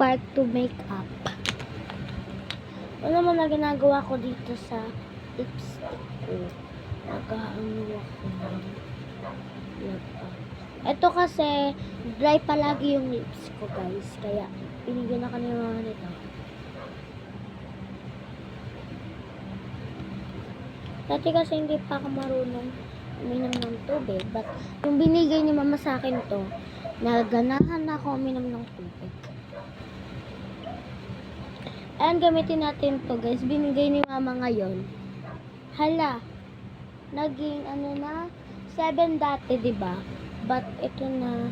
spark to make up. Ano naman na ginagawa ko dito sa lipstick ko? Nag-ano ako ng lip up. Ito kasi, dry palagi yung lips ko, guys. Kaya, binigyan ako ni mama nito. Dati kasi hindi pa ako marunong uminom ng tubig. But, yung binigay ni mama sa akin to, naganahan na ako uminom ng tubig. Ayan, gamitin natin to, guys. Binigay ni mama ngayon. Hala, naging ano na, 7 dati, diba? But, ito na,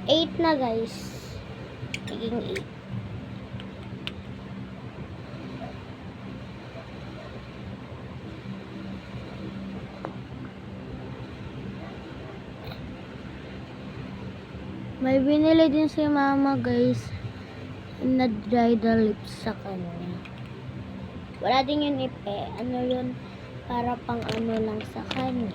8 na, guys. Naging 8. May binili din si mama, guys, na dry the lips sa kanya. Wala din yun ipe. Ano yun? Para pang ano lang sa kanya.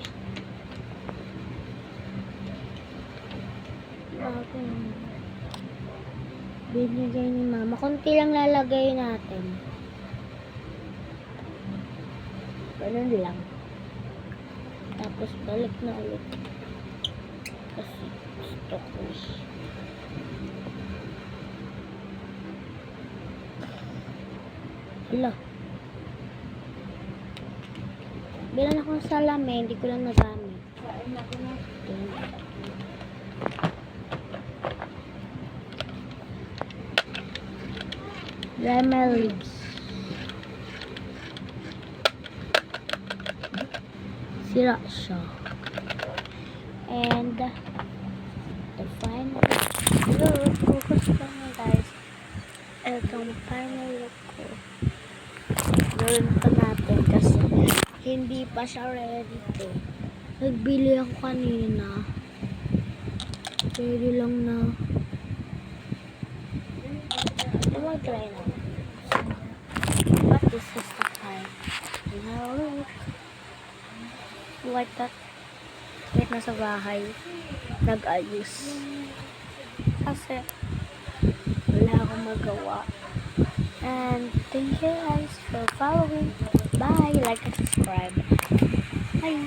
Binigay ni mama. Kunti lang lalagay natin. Ganun lang. Tapos balik na ulit. Kasi gusto ko. Hala. Bilang akong salamin, hindi ko lang nagamit. Dry my lips. Sira siya. And the final look, focus lang na, guys. Itong final look ko. Gawin pa natin kasi hindi pa siya ready to. Nagbili ako kanina. Ready lang na. Mag-try na. But this is the time. Now look. Like that. Wait na sa bahay. Nag-ayos. Kasi wala akong magawa. And thank you guys for following. Bye. Like and subscribe. Bye.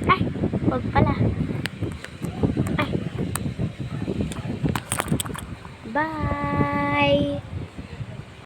Ay, wag pala.